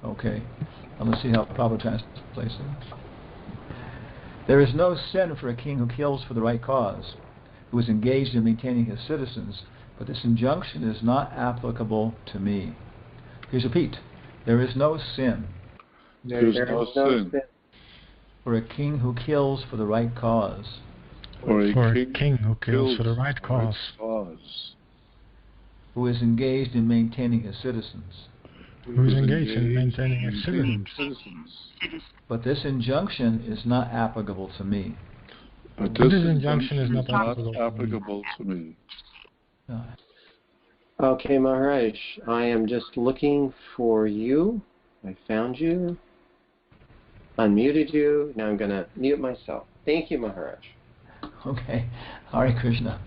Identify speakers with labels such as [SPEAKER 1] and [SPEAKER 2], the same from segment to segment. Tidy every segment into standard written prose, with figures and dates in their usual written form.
[SPEAKER 1] Okay, let's see how Prabhupada translates it. There is no sin for a king who kills for the right cause, who is engaged in maintaining his citizens, but this injunction is not applicable to me. Please repeat. There is no sin.
[SPEAKER 2] There is no sin
[SPEAKER 1] For a king who kills for the right cause.
[SPEAKER 3] For a king who kills for the right cause.
[SPEAKER 1] Who is engaged in maintaining his citizens.
[SPEAKER 3] Who is engaged in maintaining his citizens.
[SPEAKER 1] But this injunction is not applicable to me.
[SPEAKER 3] But this injunction is not applicable to me.
[SPEAKER 2] Okay, Maharaj, I am just looking for you. I found you. Unmuted you. Now I'm going to mute myself. Thank you, Maharaj.
[SPEAKER 1] Okay. Hare Krishna.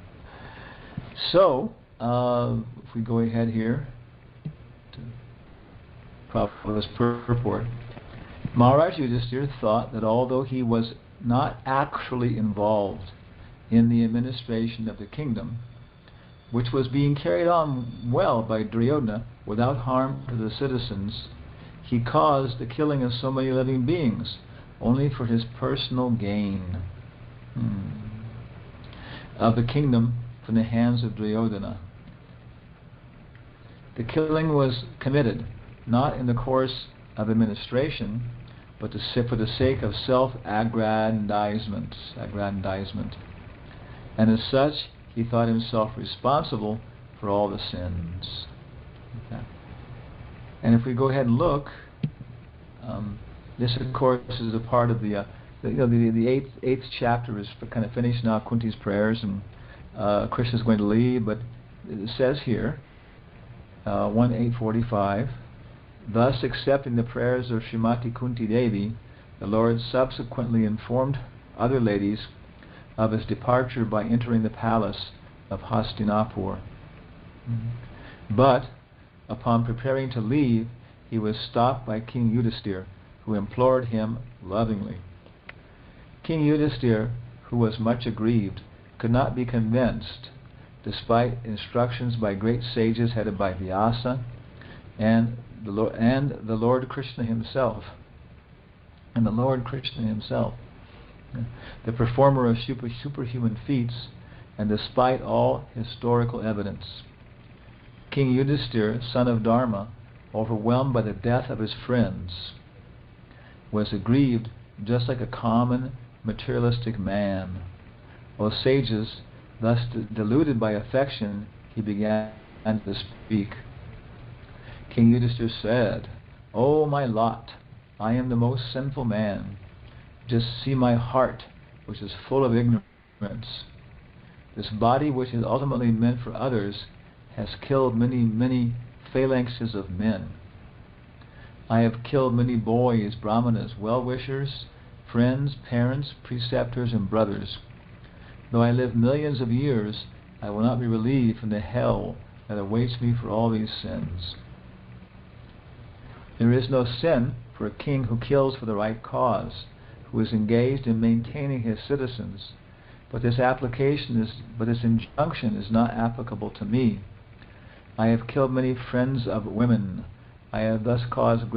[SPEAKER 1] So, if we go ahead here to Prabhupada's purport, Maharaj Yudhisthira thought that although he was not actually involved in the administration of the kingdom, which was being carried on well by Duryodhana without harm to the citizens, he caused the killing of so many living beings only for his personal gain of the kingdom from the hands of Duryodhana. The killing was committed not in the course of administration, but for the sake of self-aggrandizement. And as such, he thought himself responsible for all the sins. Okay. And if we go ahead and look, this of course is a part of the eighth chapter is kind of finished now, Kunti's prayers, and Krishna's going to leave, but it says here, 1:845, thus accepting the prayers of Srimati Kunti Devi, the Lord subsequently informed other ladies of his departure by entering the palace of Hastinapur. But upon preparing to leave, he was stopped by King Yudhisthira, who implored him lovingly. King Yudhisthira, who was much aggrieved, could not be convinced, despite instructions by great sages headed by Vyasa and the Lord Krishna himself. The performer of superhuman feats, and despite all historical evidence. King Yudhisthira, son of Dharma, overwhelmed by the death of his friends, was aggrieved just like a common materialistic man. O sages, thus deluded by affection, he began to speak. King Yudhisthira said, "O my lot, I am the most sinful man. Just see my heart, which is full of ignorance. This body, which is ultimately meant for others, has killed many phalanxes of men. I have killed many boys, brahmanas, well-wishers, friends, parents, preceptors, and brothers. Though I live millions of years, I will not be relieved from the hell that awaits me for all these sins. There is no sin for a king who kills for the right cause, who is engaged in maintaining his citizens, but this injunction is not applicable to me. I have killed many friends of women. I have thus caused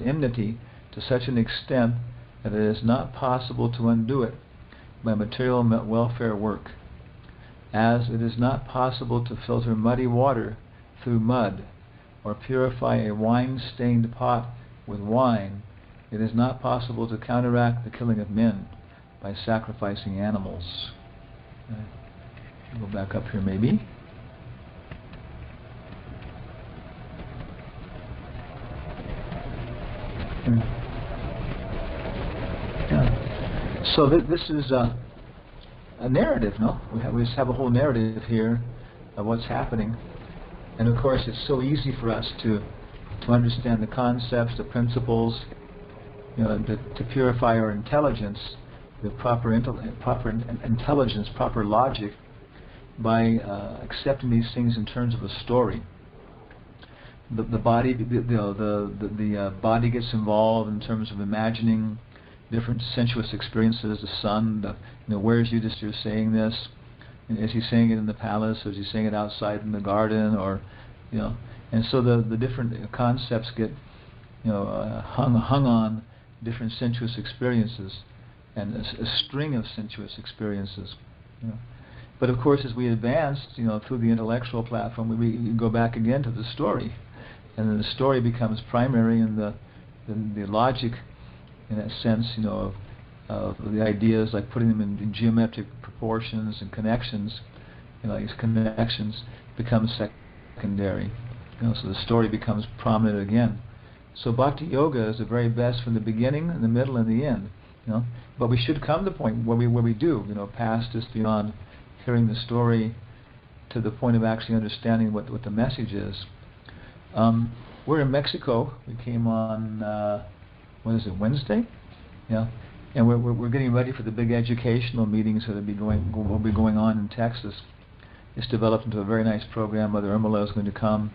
[SPEAKER 1] enmity to such an extent that it is not possible to undo it by material welfare work, as it is not possible to filter muddy water through mud, or purify a wine-stained pot with wine. It is not possible to counteract the killing of men by sacrificing animals." Go back up here maybe. So this is a narrative, no? We just have a whole narrative here of what's happening. And of course it's so easy for us to understand the concepts, the principles, to purify our intelligence with proper intelligence, proper logic, by accepting these things in terms of a story. The body, the body gets involved in terms of imagining different sensuous experiences. The sun, where is Yudhisthira saying this? And is he saying it in the palace, or is he saying it outside in the garden, or and so the different concepts get hung on different sensuous experiences and a string of sensuous experiences. But of course, as we advance, through the intellectual platform, we go back again to the story, and then the story becomes primary, and the logic, in that sense, of the ideas, like putting them in geometric proportions and connections, these connections become secondary. So the story becomes prominent again. So Bhakti Yoga is the very best from the beginning, the middle, and the end. But we should come to the point where we do, past this, beyond hearing the story, to the point of actually understanding what the message is. We're in Mexico. We came on Wednesday? Yeah. And we're getting ready for the big educational meetings that will be going on in Texas. It's developed into a very nice program. Mother Urmila is going to come,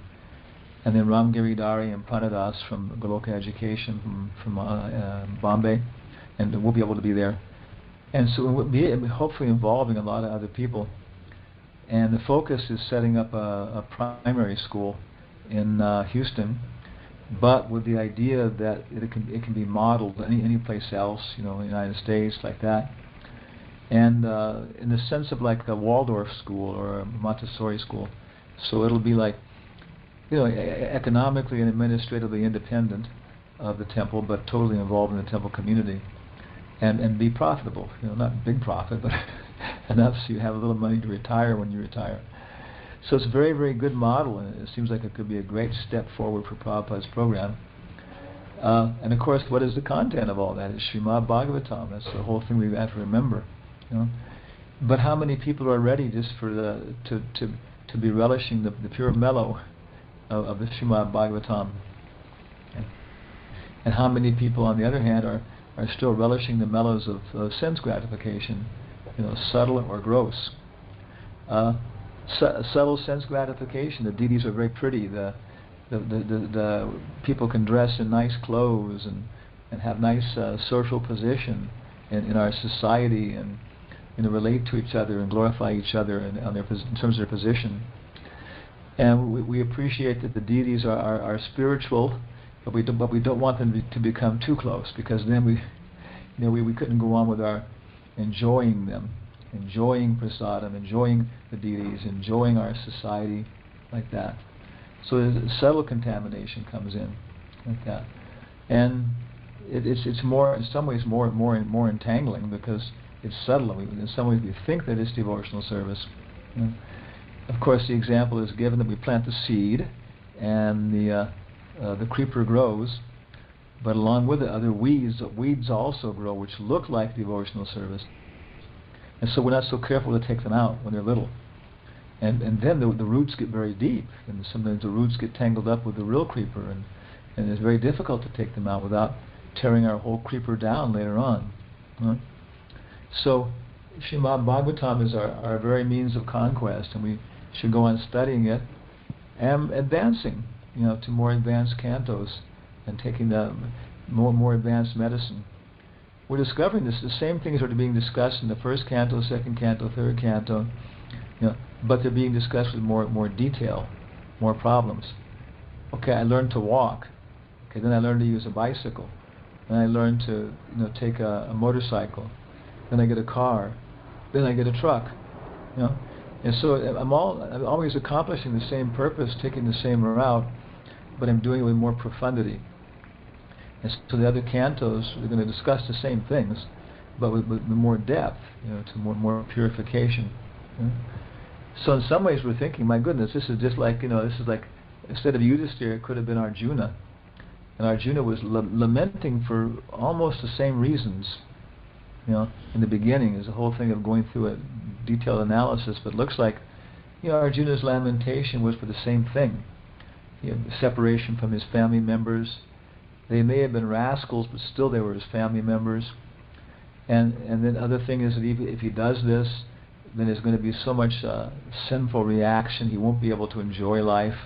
[SPEAKER 1] and then Ram Giridhari and Pranadas from Goloka Education from Bombay, and we'll be able to be there. And so we'll be hopefully involving a lot of other people. And the focus is setting up a primary school in Houston, but with the idea that it can be modeled any place else, in the United States, like that. And in the sense of like a Waldorf school or a Montessori school. So it'll be like, economically and administratively independent of the temple, but totally involved in the temple community, and be profitable. Not big profit, but enough so you have a little money to retire when you retire. So it's a very, very good model, and it seems like it could be a great step forward for Prabhupada's program. And of course, what is the content of all that? It's Srimad Bhagavatam. That's the whole thing we have to remember. But how many people are ready just for to be relishing the pure mellow of the Srimad Bhagavatam? And how many people, on the other hand, are still relishing the mellows of sense gratification, subtle or gross? Subtle sense gratification. The deities are very pretty. The people can dress in nice clothes and have nice social position in our society, and relate to each other and glorify each other in terms of their position. And we appreciate that the deities are spiritual, but we don't want them to become too close, because then we couldn't go on with our enjoying them. Enjoying prasadam, enjoying the deities, enjoying our society, like that. So a subtle contamination comes in, like that, and it's more, in some ways, more entangling, because it's subtle. In some ways, we think that it's devotional service. Of course, the example is given that we plant the seed, and the creeper grows, but along with it, other weeds also grow, which look like devotional service. And so we're not so careful to take them out when they're little. And then the roots get very deep, and sometimes the roots get tangled up with the real creeper, and it's very difficult to take them out without tearing our whole creeper down later on. So Srimad Bhagavatam is our very means of conquest, and we should go on studying it and advancing, to more advanced cantos, and taking the more advanced medicine. We're discovering this. The same things are being discussed in the first canto, second canto, third canto, but they're being discussed with more detail, more problems. Okay, I learned to walk. Okay, then I learned to use a bicycle. Then I learned to take a motorcycle. Then I get a car. Then I get a truck. And so I'm always accomplishing the same purpose, taking the same route, but I'm doing it with more profundity. And so the other cantos are going to discuss the same things, but with more depth, to more purification. So in some ways we're thinking, my goodness, this is just like, this is like, instead of Yudhisthira, it could have been Arjuna. And Arjuna was lamenting for almost the same reasons, in the beginning. Is the whole thing of going through a detailed analysis, but it looks like, Arjuna's lamentation was for the same thing. Separation from his family members. They may have been rascals, but still they were his family members. And then other thing is that if he does this, then there's going to be so much sinful reaction, he won't be able to enjoy life,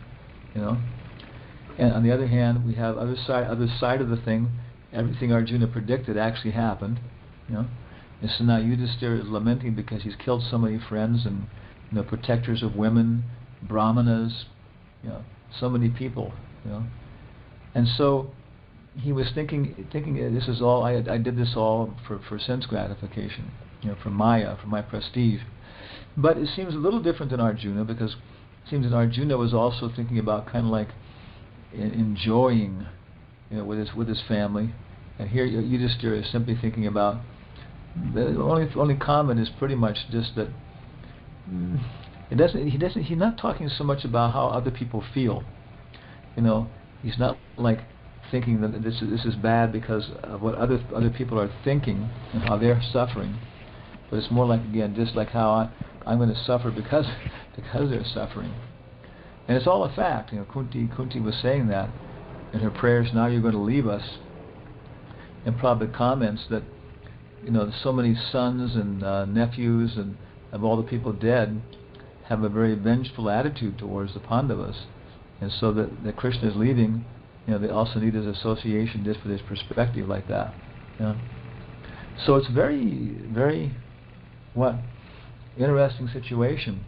[SPEAKER 1] And on the other hand, we have other side of the thing. Everything Arjuna predicted actually happened, And so now Yudhisthira is lamenting because he's killed so many friends and protectors of women, brahmanas, so many people, And so he was thinking this is all I did this all for sense gratification, for Maya, for my prestige. But it seems a little different in Arjuna, because it seems that Arjuna was also thinking about kind of like enjoying, with his family. And here Yudhishthira is simply thinking about the only comment is pretty much just that he's not talking so much about how other people feel. He's not like thinking that this is bad because of what other people are thinking and how they're suffering. But it's more like, again, just like how I'm going to suffer because they're suffering. And it's all a fact. Kunti was saying that in her prayers, now you're going to leave us. And Prabhupada comments that, so many sons and nephews and of all the people dead have a very vengeful attitude towards the Pandavas. And so that Krishna is leaving, they also need his association just for this perspective like that. So it's very, very, interesting situation.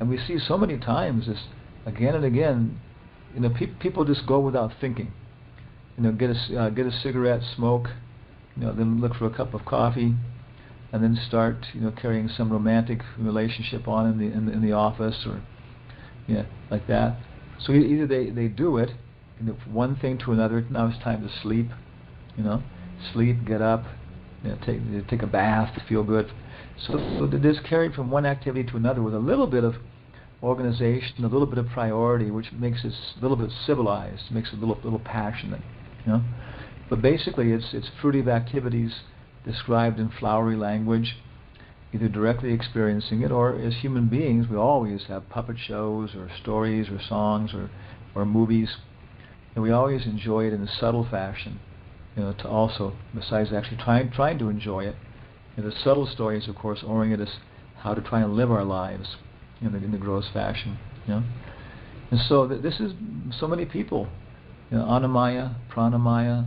[SPEAKER 1] And we see so many times this again and again. People just go without thinking. Get a cigarette, smoke, then look for a cup of coffee, and then start, carrying some romantic relationship on in the office, or like that. So either they do it, one thing to another. Now it's time to sleep. Sleep, get up, take a bath, feel good. So this carried from one activity to another with a little bit of organization, a little bit of priority, which makes it a little bit civilized, makes it a little passionate. But basically, it's fruitive activities described in flowery language, either directly experiencing it, or as human beings, we always have puppet shows or stories or songs or movies, and we always enjoy it in a subtle fashion. To also, besides actually trying to enjoy it, the subtle stories, of course, orient us how to try and live our lives in the gross fashion. And so this is so many people, Annamaya, Pranamaya,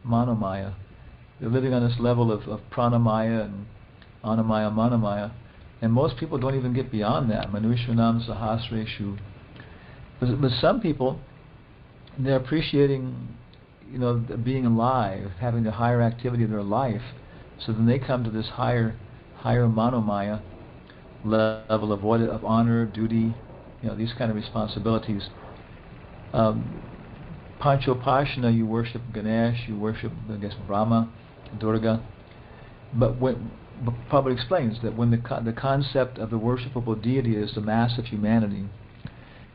[SPEAKER 1] Manomaya. They're living on this level of Pranamaya and Annamaya, Manomaya, and most people don't even get beyond that. Manushyanam Sahasreshu. But some people, they're appreciating, being alive, having the higher activity of their life. So then they come to this higher Manomaya level of honor, duty, these kind of responsibilities. Panchopashana, you worship Ganesh, you worship, Brahma, Durga. But Prabhupada explains that when the concept of the worshipable deity is the mass of humanity,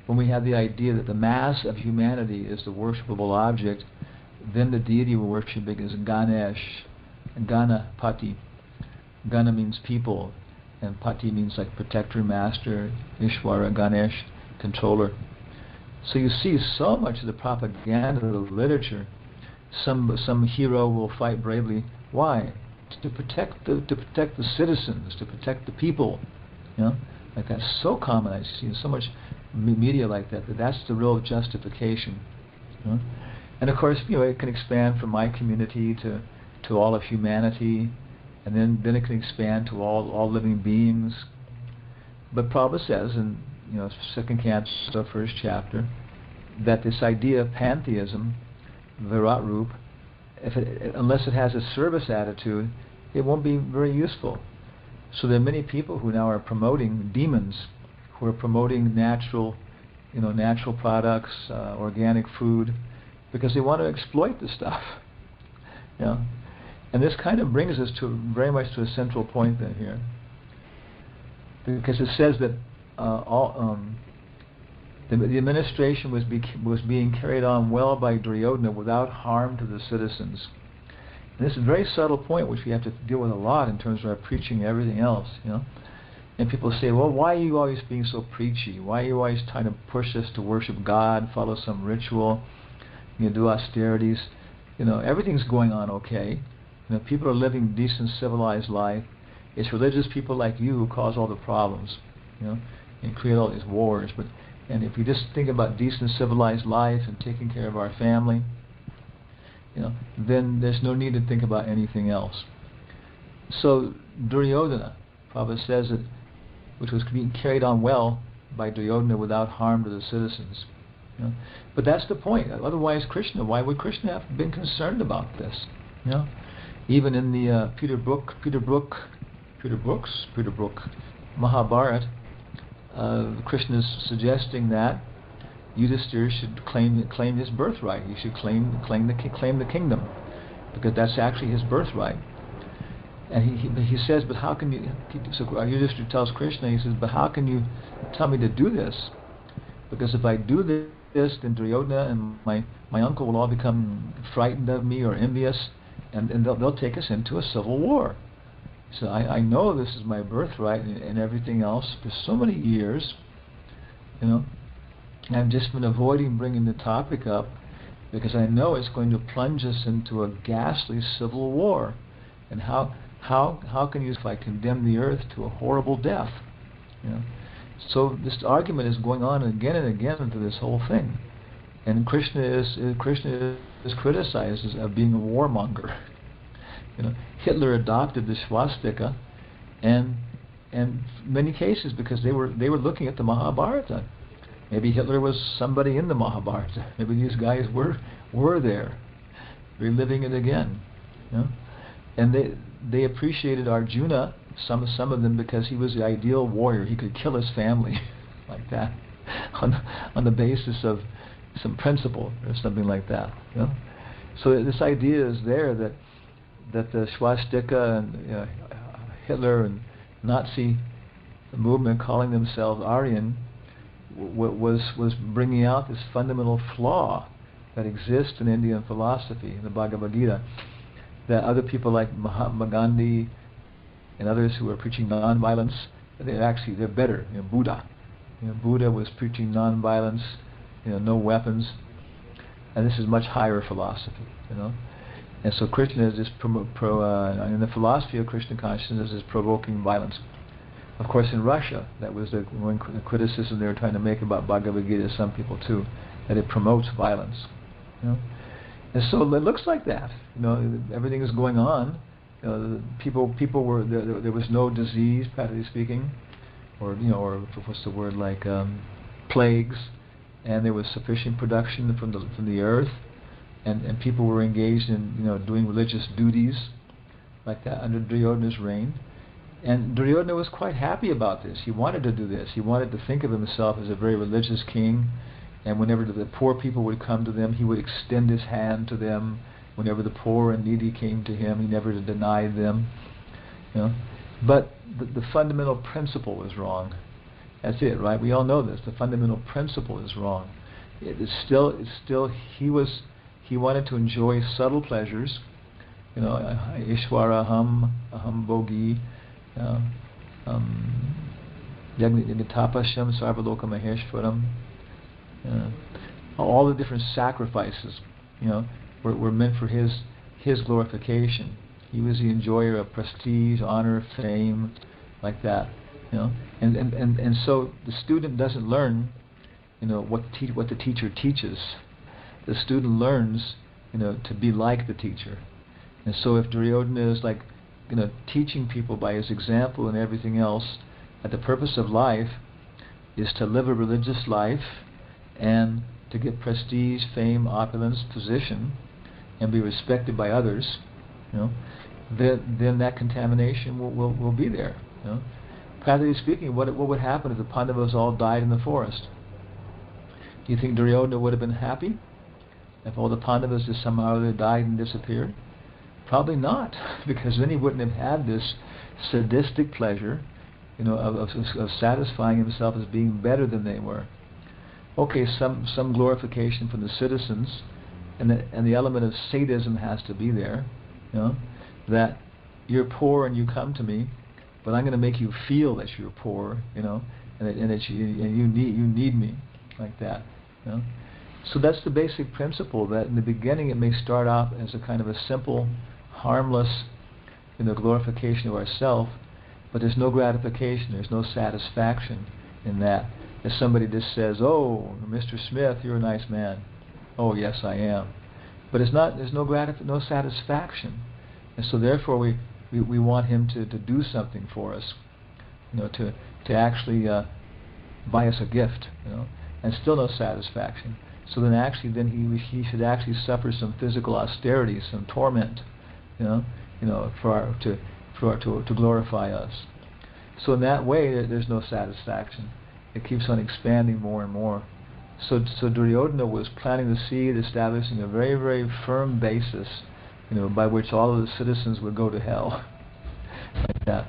[SPEAKER 1] when we have the idea that the mass of humanity is the worshipable object, then the deity we're worshiping is Ganesh, Ganapati. Gana means people, and Pati means like protector, master, Ishwara, Ganesh, controller. So you see so much of the propaganda of literature. Some hero will fight bravely. Why? To protect the citizens, to protect the people. Like that's so common. I see so much media like that's the real justification. And of course, it can expand from my community to all of humanity, and then it can expand to all living beings. But Prabhupada says in second canto, first chapter, that this idea of pantheism, Virat Rup, unless it has a service attitude, it won't be very useful. So there are many people who now are promoting demons, who are promoting natural products, organic food, because they want to exploit the stuff. And this kind of brings us very much to a central point then here, because it says that the administration was being carried on well by Duryodhana without harm to the citizens. And this is a very subtle point which we have to deal with a lot in terms of our preaching and everything else. And people say, well, why are you always being so preachy? Why are you always trying to push us to worship God, follow some ritual, do austerities? Everything's going on okay. People are living decent, civilized life. It's religious people like you who cause all the problems, and create all these wars. And if we just think about decent, civilized life and taking care of our family, then there's no need to think about anything else. So Duryodhana, Prabhupada says that, which was being carried on well by Duryodhana without harm to the citizens. You know? But that's the point. Otherwise, why would Krishna have been concerned about this? You know? Even in the Peter Brook Mahabharata, Krishna is suggesting that Yudhishthira should claim his birthright. He should claim the kingdom, because that's actually his birthright. And he says, but how can you? So Yudhishthira tells Krishna, he says, but how can you tell me to do this? Because if I do this, then Duryodhana and my uncle will all become frightened of me or envious, and they'll take us into a civil war. So I know this is my birthright and everything else for so many years, you know. And I've just been avoiding bringing the topic up because I know it's going to plunge us into a ghastly civil war. And how can you, if I condemn the earth to a horrible death, you know? So this argument is going on again and again through this whole thing, and Krishna is criticized as being a warmonger. You know, Hitler adopted the swastika, and in many cases because they were looking at the Mahabharata. Maybe Hitler was somebody in the Mahabharata. Maybe these guys were there, reliving it again. You know? And they appreciated Arjuna, some of them, because he was the ideal warrior. He could kill his family like that on the basis of some principle or something like that. You know? So this idea is there that the swastika and Hitler and Nazi movement, calling themselves Aryan, was bringing out this fundamental flaw that exists in Indian philosophy, in the Bhagavad Gita, that other people like Mahatma Gandhi and others who are preaching non-violence, they're better. You know, Buddha was preaching non-violence, no weapons, and this is much higher philosophy, you know. And so Krishna is just in the philosophy of Krishna consciousness is provoking violence. Of course, in Russia, that was the one criticism they were trying to make about Bhagavad Gita. Some people too, that it promotes violence. You know? And so it looks like that. You know, everything is going on. People were there was no disease, practically speaking, or what's the word, like plagues, and there was sufficient production from the earth, and people were engaged in doing religious duties like that under Duryodhana's reign. And Duryodhana was quite happy about this. He wanted to do this. He wanted to think of himself as a very religious king, and whenever the poor people would come to them, he would extend his hand to them. Whenever the poor and needy came to him, he never denied them. But the fundamental principle was wrong. That's it, right? We all know this. The fundamental principle is wrong. It's still he wanted to enjoy subtle pleasures. Ishwara aham bogi, Yagnitapasham sarvaloka maheshwaram. All the different sacrifices, were meant for his glorification. He was the enjoyer of prestige, honor, fame, like that. And so the student doesn't learn, what the teacher teaches. The student learns, to be like the teacher. And so if Duryodhana is like, teaching people by his example and everything else, that the purpose of life is to live a religious life and to get prestige, fame, opulence, position, and be respected by others, then that contamination will be there. Practically speaking, what would happen if the Pandavas all died in the forest? Do you think Duryodhana would have been happy if all the Pandavas just somehow died and disappeared? Probably not, because then he wouldn't have had this sadistic pleasure, of satisfying himself as being better than they were. Okay, some glorification from the citizens, and the element of sadism has to be there. That you're poor and you come to me, but I'm going to make you feel that you're poor, and that you need me, like that. So that's the basic principle. That in the beginning it may start off as a kind of a simple, harmless, glorification of ourself, but there's no gratification, there's no satisfaction in that. If somebody just says, "Oh, Mr. Smith, you're a nice man," "Oh, yes, I am," but there's no satisfaction, and so therefore we want him to do something for us, to actually buy us a gift, and still no satisfaction. So then he should actually suffer some physical austerity, some torment, to glorify us. So in that way, there's no satisfaction. It keeps on expanding more and more. So Duryodhana was planting the seed, establishing a very, very firm basis, by which all of the citizens would go to hell, like that.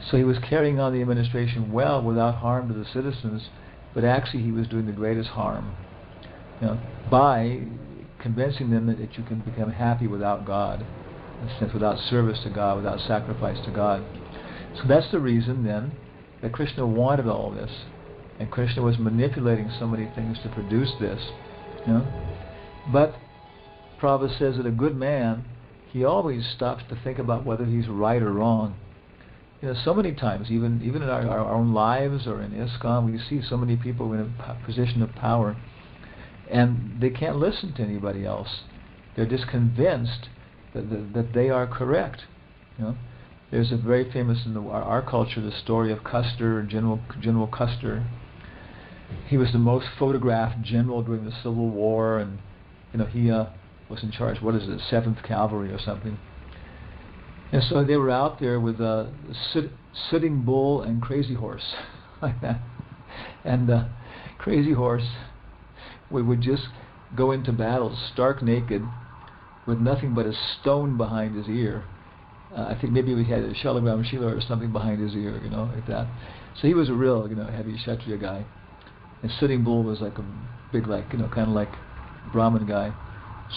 [SPEAKER 1] So he was carrying on the administration well, without harm to the citizens, but actually he was doing the greatest harm, by convincing them that you can become happy without God, in a sense, without service to God, without sacrifice to God. So that's the reason then that Krishna wanted all this, and Krishna was manipulating so many things to produce this. But Prabhupada says that a good man, he always stops to think about whether he's right or wrong. So many times, even in our own lives or in ISKCON, we see so many people in a position of power, and they can't listen to anybody else. They're just convinced that they are correct. There's a very famous in our culture, the story of Custer, General Custer. He was the most photographed general during the Civil War, and he was in charge, 7th Cavalry or something. And so they were out there with Sitting Bull and Crazy Horse, like that. And Crazy Horse would just go into battle stark naked, with nothing but a stone behind his ear. I think maybe we had a Shalagram Shila or something behind his ear, like that. So he was a real, heavy Kshatriya guy. And Sitting Bull was like a big, kind of like Brahmin guy.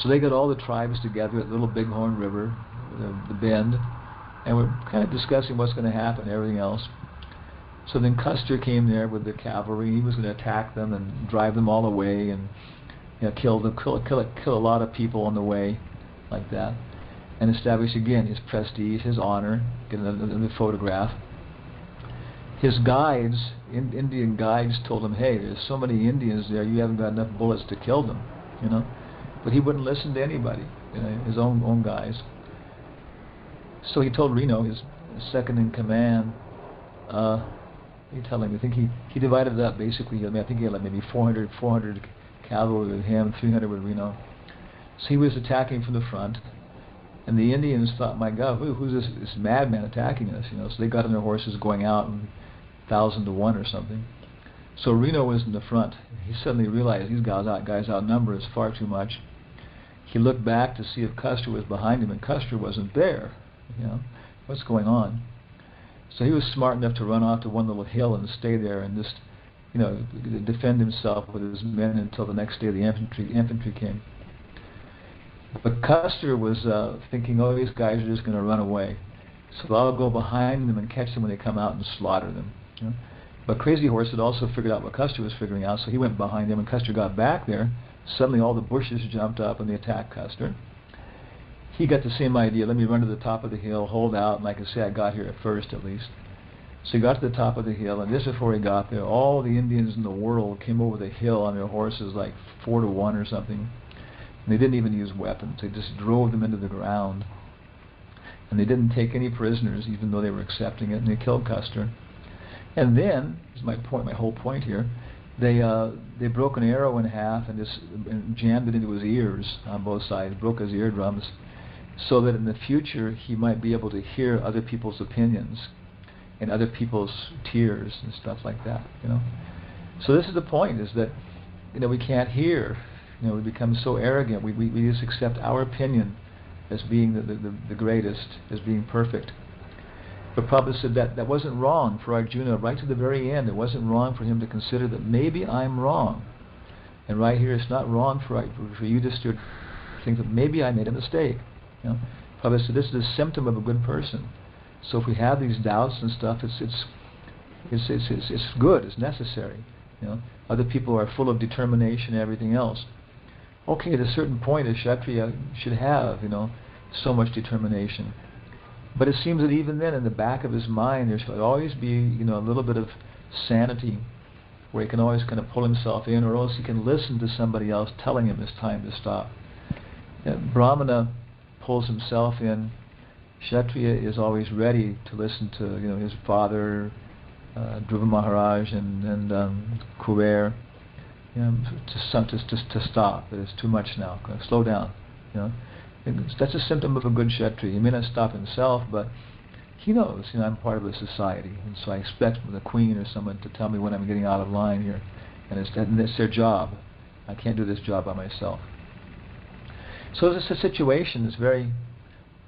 [SPEAKER 1] So they got all the tribes together at Little Bighorn River, the bend, and we're kind of discussing what's going to happen and everything else. So then Custer came there with the cavalry. He was going to attack them and drive them all away, and kill a lot of people on the way, like that, and establish again his prestige, his honor, get another photograph. His guides, Indian guides, told him, "Hey, there's so many Indians there, you haven't got enough bullets to kill them," But he wouldn't listen to anybody, his own guys. So he told Reno, his second in command, he I think he divided it up basically. I think he had like maybe 400 cavalry with him, 300 with Reno. So he was attacking from the front, and the Indians thought, "My God, who's this madman attacking us?" So they got on their horses going out, and 1,000 to 1 or something. So Reno was in the front. He suddenly realized these guys outnumber us far too much. He looked back to see if Custer was behind him, and Custer wasn't there. What's going on? So he was smart enough to run off to one little hill and stay there and just, defend himself with his men until the next day the infantry came. But Custer was thinking, "Oh, these guys are just going to run away, so I'll go behind them and catch them when they come out and slaughter them." But Crazy Horse had also figured out what Custer was figuring out, so he went behind him, and Custer got back there. Suddenly all the bushes jumped up and they attacked Custer. He got the same idea. Let me run to the top of the hill, hold out, and like I say, I got here at first at least. So he got to the top of the hill, and just before he got there, all the Indians in the world came over the hill on their horses, like 4 to 1 or something. And they didn't even use weapons. They just drove them into the ground. And they didn't take any prisoners, even though they were accepting it, and they killed Custer. And then, this is my whole point here, they broke an arrow in half and jammed it into his ears on both sides, broke his eardrums, so that in the future he might be able to hear other people's opinions and other people's tears and stuff like that. So this is the point: is that we can't hear. We become so arrogant. We just accept our opinion as being the greatest, as being perfect. But Prabhupada said that wasn't wrong for Arjuna right to the very end. It wasn't wrong for him to consider that maybe I'm wrong. And right here, it's not wrong for you to think that maybe I made a mistake. Prabhupada said this is a symptom of a good person. So if we have these doubts and stuff, it's good, it's necessary. Other people are full of determination and everything else. Okay, at a certain point, a Kshatriya should have, so much determination. But it seems that even then, in the back of his mind, there should always be, a little bit of sanity, where he can always kind of pull himself in, or else he can listen to somebody else telling him it's time to stop. Brahmana pulls himself in. Kshatriya is always ready to listen to, his father, Dhruva Maharaj, and Kuber. to stop. That it's too much now. Slow down. You know, that's a symptom of a good Kshatriya. He may not stop himself, but he knows. I'm part of a society, and so I expect the queen or someone to tell me when I'm getting out of line here, and it's their job. I can't do this job by myself. So it's a situation that's very,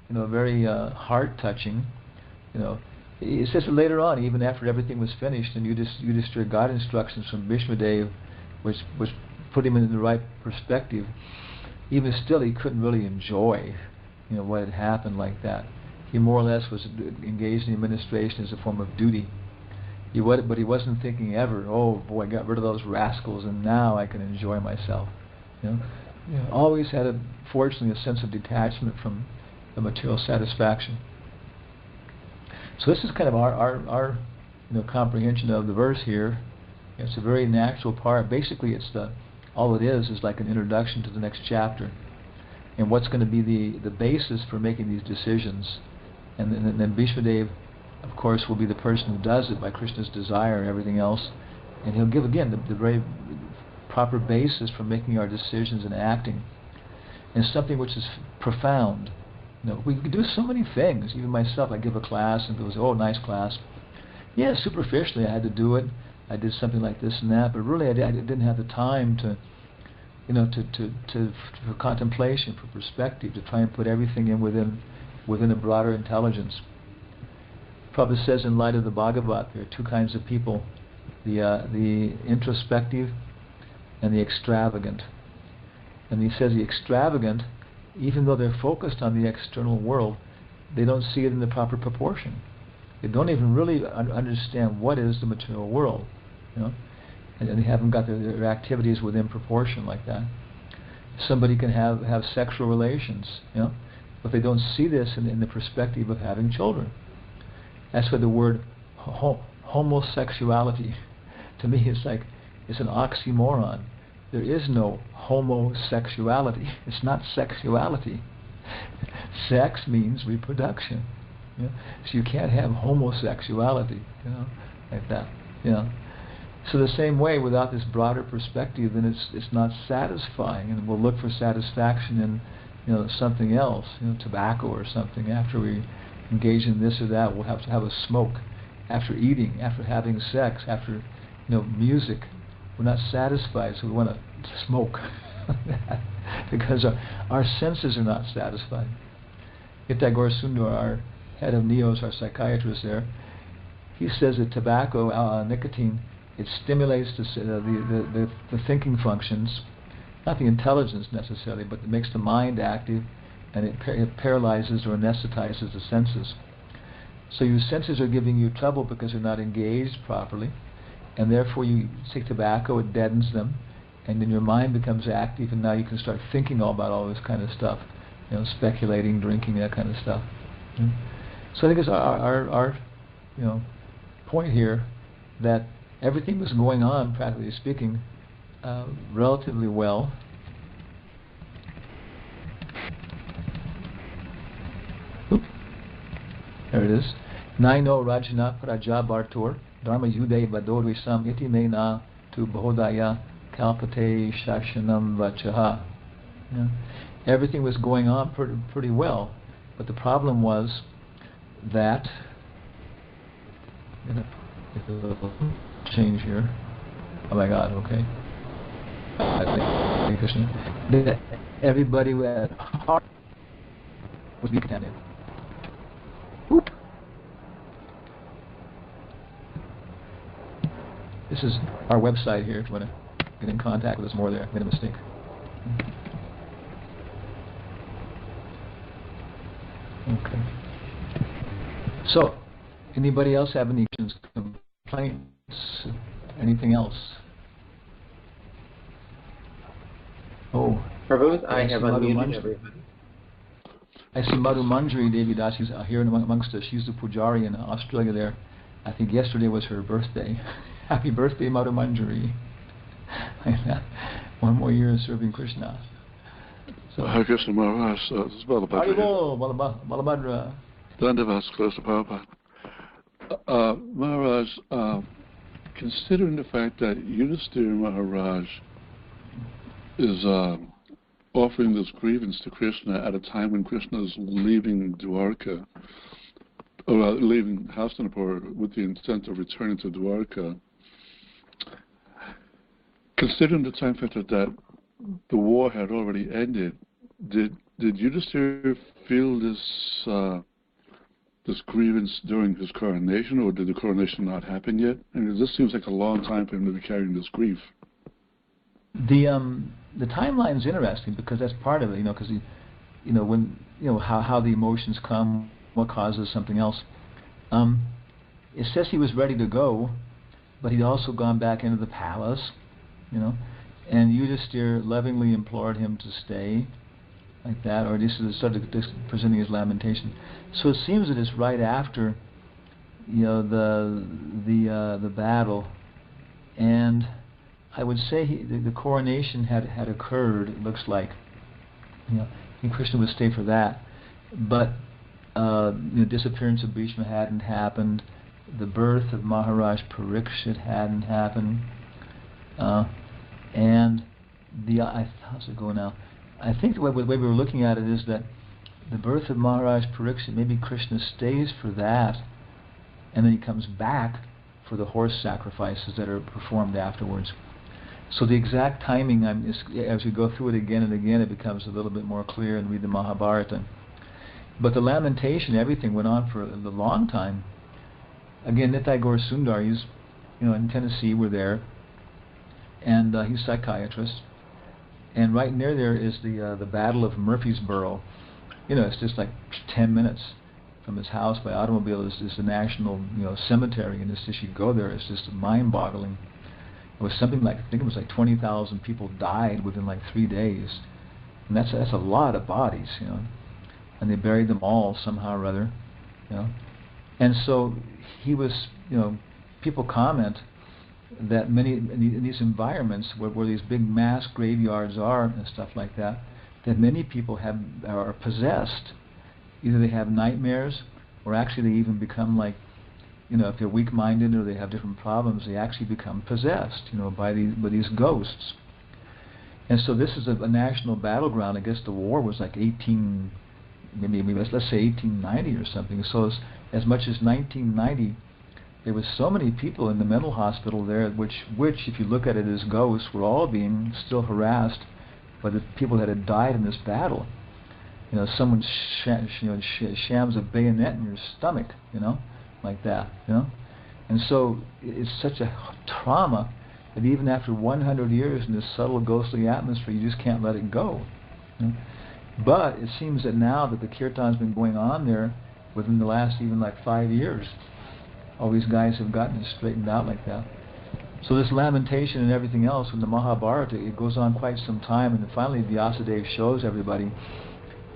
[SPEAKER 1] very heart touching. It says that later on, even after everything was finished, and Yudhishthira got instructions from Bhishmadev, which put him in the right perspective. Even still, he couldn't really enjoy, what had happened like that. He more or less was engaged in administration as a form of duty. But he wasn't thinking ever, oh boy, I got rid of those rascals, and now I can enjoy myself. Always had fortunately a sense of detachment from the material satisfaction. So this is kind of our comprehension of the verse here. It's a very natural part. Basically, all it is like an introduction to the next chapter, and what's going to be the basis for making these decisions. And then Bhishmadev, of course, will be the person who does it by Krishna's desire and everything else, and he'll give again the very proper basis for making our decisions and acting, and something which is profound. We do so many things. Even myself, I give a class and people say, oh, nice class. Yeah, superficially I had to do it. I did something like this and that, but really I didn't have the time for contemplation, for perspective, to try and put everything in within a broader intelligence. Prabhupada says in light of the Bhagavat, there are two kinds of people, the introspective and the extravagant. And he says the extravagant, even though they're focused on the external world, they don't see it in the proper proportion. They don't even really understand what is the material world, and they haven't got their activities within proportion like that. Somebody can have sexual relations, but they don't see this in the perspective of having children. That's why the word homosexuality, to me, it's an oxymoron. There is no homosexuality. It's not sexuality. Sex means reproduction. So you can't have homosexuality, like that. So the same way, without this broader perspective, then it's not satisfying, and we'll look for satisfaction in something else, tobacco or something. After we engage in this or that, we'll have to have a smoke. After eating, after having sex, after music, we're not satisfied, so we want to smoke because our senses are not satisfied. Itagor Sundar, our head of NEOS, our psychiatrist there, he says that tobacco, nicotine, it stimulates the thinking functions, not the intelligence necessarily, but it makes the mind active, and it paralyzes or anesthetizes the senses. So your senses are giving you trouble because they're not engaged properly, and therefore you take tobacco, it deadens them, and then your mind becomes active, and now you can start thinking all about all this kind of stuff, speculating, drinking, that kind of stuff. So I think it's our point here that everything was going on, practically speaking, relatively well. There it is. Naino Rajna Praja Bartur Dharma Yude Vadorisam Iti Mena Tu Bhodaya Kalpate Shashanam Vachaha. Everything was going on pretty well, but the problem was that change here. Oh my God, okay. Thank you, Krishna. That everybody at heart was being contaminated. Whoop. This is our website here if you want to get in contact with us more there. I made a mistake. Okay. So, anybody else have any complaints? Anything else? Oh.
[SPEAKER 2] Prabhu, I have unmuted everybody.
[SPEAKER 1] I see Madhu Manjari Devi Das is here amongst us. She's the Pujari in Australia there. I think yesterday was her birthday. Happy birthday, Madhu Manjari. One more year serving Krishna. So,
[SPEAKER 3] Hare Krishna Maharaj, this is Balabhadra.
[SPEAKER 1] Balabhadra.
[SPEAKER 3] Dandavas, close to Prabhupada. Maharaj, considering the fact that Yudhishthira Maharaj is offering this grievance to Krishna at a time when Krishna is leaving Dwarka, or leaving Hastinapur with the intent of returning to Dwarka. Considering the time factor that the war had already ended, did Yudhisthira feel this grievance during his coronation, or did the coronation not happen yet? And this seems like a long time for him to be carrying this grief.
[SPEAKER 1] The timeline is interesting because that's part of it, because when how the emotions come, what causes something else. It says he was ready to go, but he'd also gone back into the palace, and Yudhisthira lovingly implored him to stay, like that, or just started presenting his lamentation. So it seems that it's right after, the battle, and I would say the coronation had occurred. It looks like, and Krishna would stay for that, but the disappearance of Bhishma hadn't happened. The birth of Maharaj Parikshit hadn't happened, and how's it go now? I think the way we were looking at it is that the birth of Maharaj Parikshit, maybe Krishna stays for that, and then he comes back for the horse sacrifices that are performed afterwards. So the exact timing, as we go through it again and again, it becomes a little bit more clear and read the Mahabharata. But the lamentation, everything went on for a long time. Again, Nitai Gaur Sundar, he's in Tennessee, we're there, and he's a psychiatrist. And right near there is the Battle of Murfreesboro. It's just like 10 minutes from his house by automobile. Is the national cemetery, and it's just, you go there, it's just mind-boggling. It was something like, I think it was like 20,000 people died within like 3 days, and that's a lot of bodies, and they buried them all somehow or other, And so he was, people comment that many in these environments where these big mass graveyards are and stuff like that, that many people are possessed. Either they have nightmares, or actually they even become like, if they're weak-minded or they have different problems, they actually become possessed, by these ghosts. And so this is a national battleground. I guess the war was like maybe let's say 1890 or something. So as much as 1990, there was so many people in the mental hospital there, which if you look at it as ghosts, were all being still harassed by the people that had died in this battle. Someone shams a bayonet in your stomach, like that, And so it's such a trauma that even after 100 years in this subtle ghostly atmosphere, you just can't let it go. But it seems that now that the kirtan's been going on there within the last even like 5 years, all these guys have gotten it straightened out like that. So this lamentation and everything else in the Mahabharata, it goes on quite some time, and then finally Vyasadeva shows everybody,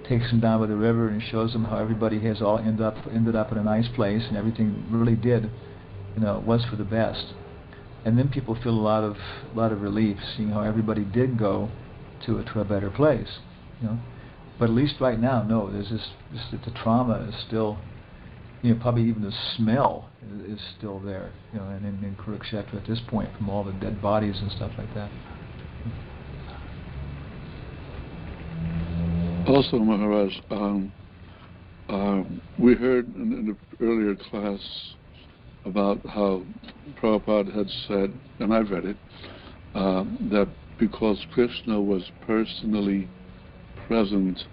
[SPEAKER 1] takes them down by the river and shows them how everybody has all ended up in a nice place, and everything really did, was for the best. And then people feel a lot of relief seeing how everybody did go to a better place, But at least right now, no, there's this the trauma is still, probably even the smell is still there, and in Kurukshetra at this point from all the dead bodies and stuff like that.
[SPEAKER 3] Also, Maharaj, we heard in the earlier class about how Prabhupada had said, and I've read it, that because Krishna was personally present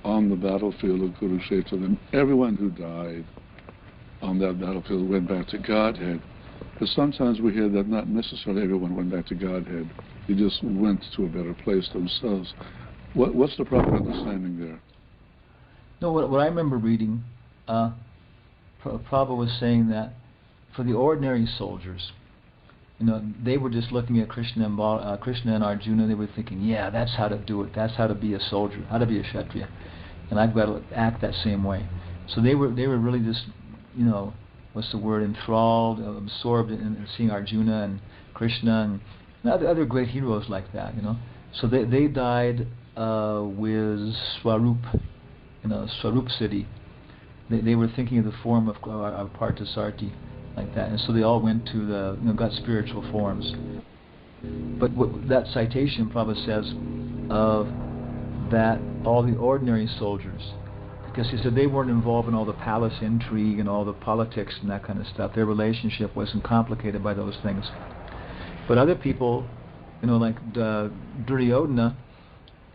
[SPEAKER 3] on the battlefield of Kurukshetra, then everyone who died on that battlefield went back to Godhead. But sometimes we hear that not necessarily everyone went back to Godhead. They just went to a better place themselves. What's the proper understanding there?
[SPEAKER 1] No, what I remember reading, Prabhupada was saying that for the ordinary soldiers, they were just looking at Krishna and Arjuna. They were thinking, yeah, that's how to do it. That's how to be a soldier, how to be a Kshatriya, and I've got to act that same way. So they were really just, enthralled, absorbed in seeing Arjuna and Krishna and other great heroes like that. So they died with Swarup, Swarup city. They were thinking of the form of Parthasarthi, like that, and so they all went to got spiritual forms. But what that citation probably says of that all the ordinary soldiers, because he said they weren't involved in all the palace intrigue and all the politics and that kind of stuff. Their relationship wasn't complicated by those things. But other people, like Duryodhana,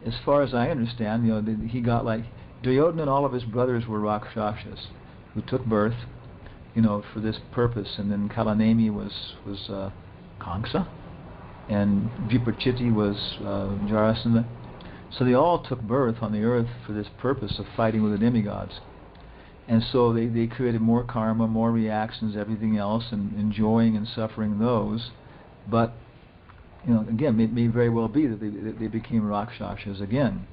[SPEAKER 1] as far as I understand, he got like Duryodhana and all of his brothers were Rakshasas who took birth, for this purpose. And then Kalanemi was Kamsa, and Viprachiti was Jarasandha. So they all took birth on the earth for this purpose of fighting with the demigods. And so they created more karma, more reactions, everything else, and enjoying and suffering those. But, again, it may very well be that they became Rakshasas again.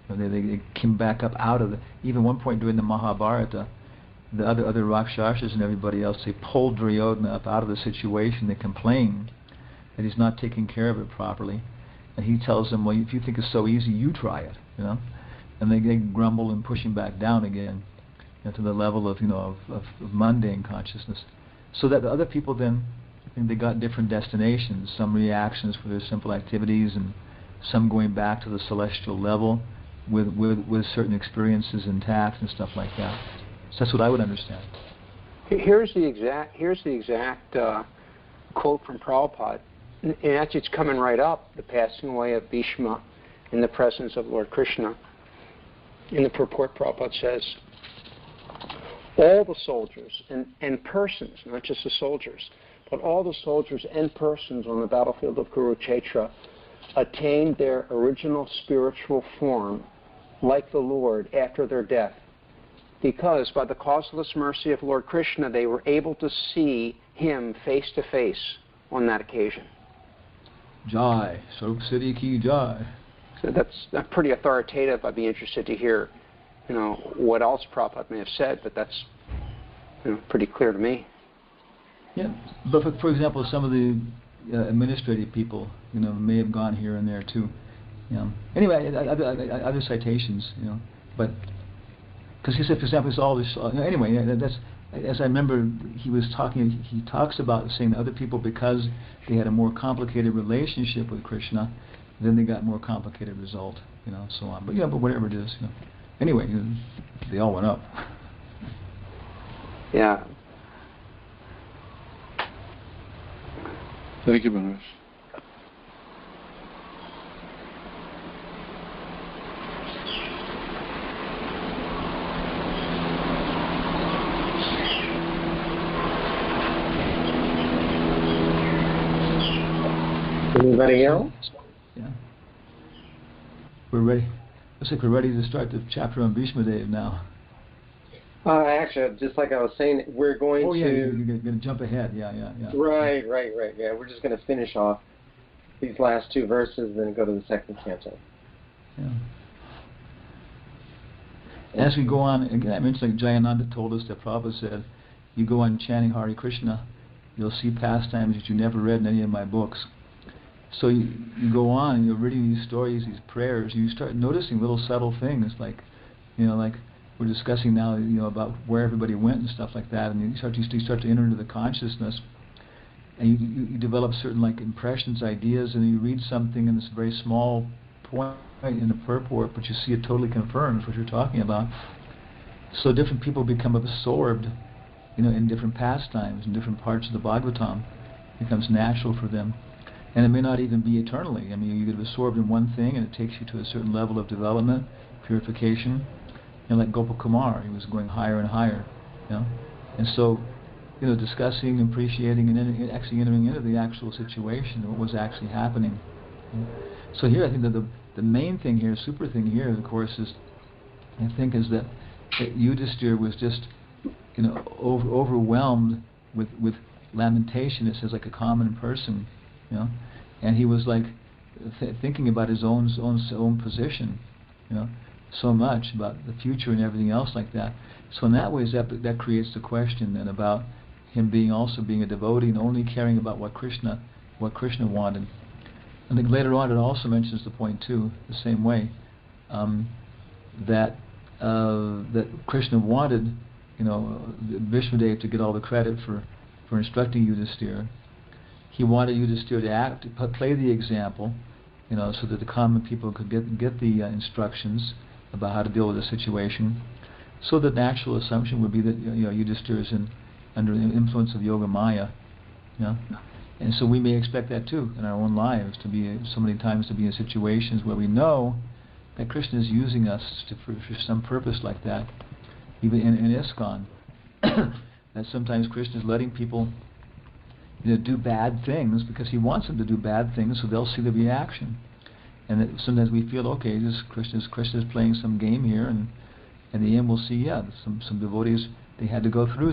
[SPEAKER 1] They came back up out of even one point during the Mahabharata, the other Rakshasas and everybody else, they pulled Duryodhana up out of the situation. They complained that he's not taking care of it properly. And he tells them, well, if you think it's so easy, you try it, And they grumble and push him back down again, to the level of, of mundane consciousness. So that the other people then, I think they got different destinations, some reactions for their simple activities, and some going back to the celestial level with certain experiences intact and stuff like that. So that's what I would understand.
[SPEAKER 4] Here's the exact quote from Prabhupada. And actually it's coming right up, the passing away of Bhishma in the presence of Lord Krishna. In the purport, Prabhupada says, all the soldiers and persons, not just the soldiers, but all the soldiers and persons on the battlefield of Kurukshetra attained their original spiritual form like the Lord after their death, because by the causeless mercy of Lord Krishna they were able to see him face to face on that occasion.
[SPEAKER 1] Jai, Swarup Siddhi ki Jai.
[SPEAKER 4] So that's pretty authoritative. I'd be interested to hear, what else Prabhupada may have said, but that's, pretty clear to me.
[SPEAKER 1] Yeah, but for example, some of the administrative people, may have gone here and there too. Anyway, other citations, but because he said, for example, it's all this. Anyway, that's. As I remember, he talks about saying that other people, because they had a more complicated relationship with Krishna, then they got more complicated result, so on. But but whatever it is, Anyway, they all went up.
[SPEAKER 4] Yeah.
[SPEAKER 3] Thank you, Maharaj.
[SPEAKER 2] Anybody else?
[SPEAKER 1] Yeah. We're ready. Looks like we're ready to start the chapter on Bhishma Dev now.
[SPEAKER 2] Actually, just like I was saying, we're going to...
[SPEAKER 1] Oh, yeah, you're going to jump ahead. Yeah.
[SPEAKER 2] Right. Yeah, we're just going to finish off these last two verses, then go to the second canto.
[SPEAKER 1] Yeah. As we go on, again, I mentioned like Jayananda told us that Prabhupada said, you go on chanting Hare Krishna, you'll see pastimes that you never read in any of my books. So you go on, you're reading these stories, these prayers, you start noticing little subtle things like, like we're discussing now, about where everybody went and stuff like that, and you start to enter into the consciousness, and you develop certain like impressions, ideas, and you read something in this very small point in the purport, but you see it totally confirms what you're talking about. So different people become absorbed, in different pastimes, in different parts of the Bhagavatam. It becomes natural for them. And it may not even be eternally. I mean, you get absorbed in one thing and it takes you to a certain level of development, purification. Like Gopakumar, he was going higher and higher. And so, discussing, appreciating, and actually entering into the actual situation, what was actually happening. So here I think that the main thing here, super thing here, of course, is that Yudhishthira was just, overwhelmed with lamentation. It says like a common person, and he was like thinking about his own position, so much about the future and everything else like that. So in that way, that creates the question then about him being a devotee and only caring about what Krishna wanted. I think later on it also mentions the point too, the same way, that Krishna wanted, Vishwadev to get all the credit for instructing Yudhishthira. he wanted Yudhisthira to act, to play the example, so that the common people could get the instructions about how to deal with the situation. So the natural assumption would be that Yudhisthira is under the influence of Yoga Maya, and so we may expect that too in our own lives, to be so many times to be in situations where we know that Krishna is using us for some purpose like that, even in ISKCON. That sometimes Krishna is letting people do bad things because he wants them to do bad things, so they'll see the reaction. And that sometimes we feel, okay, Krishna's playing some game here, and in the end we'll see, some devotees, they had to go through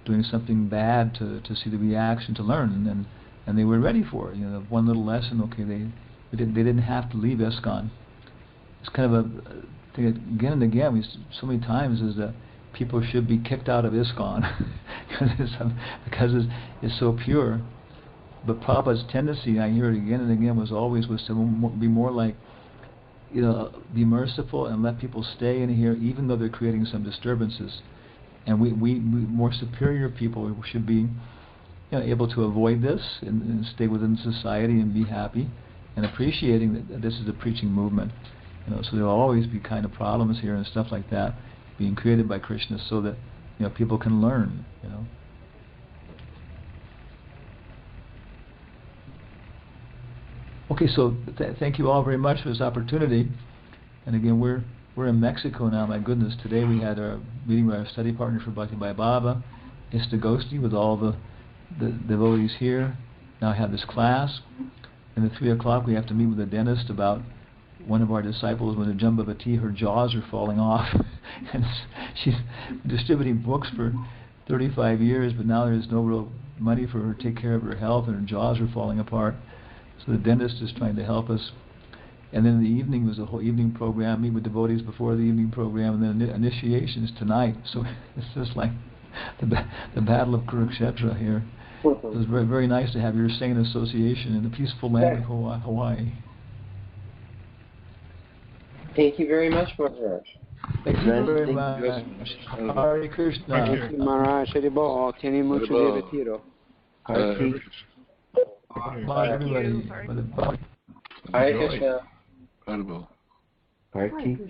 [SPEAKER 1] doing something bad to see the reaction, to learn, and they were ready for it. One little lesson, okay, they didn't have to leave ISKCON. It's kind of a thing that again and again, so many times, is that people should be kicked out of ISKCON because it's so pure. But Prabhupada's tendency, I hear it again and again, was to be more like, be merciful and let people stay in here even though they're creating some disturbances. And we more superior people should be able to avoid this and stay within society and be happy and appreciating that this is a preaching movement. So there will always be kind of problems here and stuff like that being created by Krishna, so that people can learn. Okay, so thank you all very much for this opportunity. And again, we're in Mexico now. My goodness, today we had our meeting with our study partner for Bhakti Bhai Baba, Istagosti, with all the devotees here. Now I have this class, and at 3 o'clock we have to meet with the dentist about one of our disciples with a Jambavati. Her jaws are falling off, and she's distributing books for 35 years, but now there's no real money for her to take care of her health, and her jaws are falling apart. So the dentist is trying to help us. And then in the evening was a whole evening program, meet with devotees before the evening program, and then initiations tonight. So it's just like the Battle of Kurukshetra here. It was very, very nice to have your sane association in the peaceful land of Hawaii.
[SPEAKER 2] Thank you very much, Maharaj.
[SPEAKER 1] Thank you very much. Hare Krishna.
[SPEAKER 4] Thank you, Maharaj. Haribol. Tiene mucho divertido.
[SPEAKER 2] Hare
[SPEAKER 1] Bye, everybody.
[SPEAKER 2] Krishna.
[SPEAKER 3] Incredible.
[SPEAKER 2] Hare Krishna.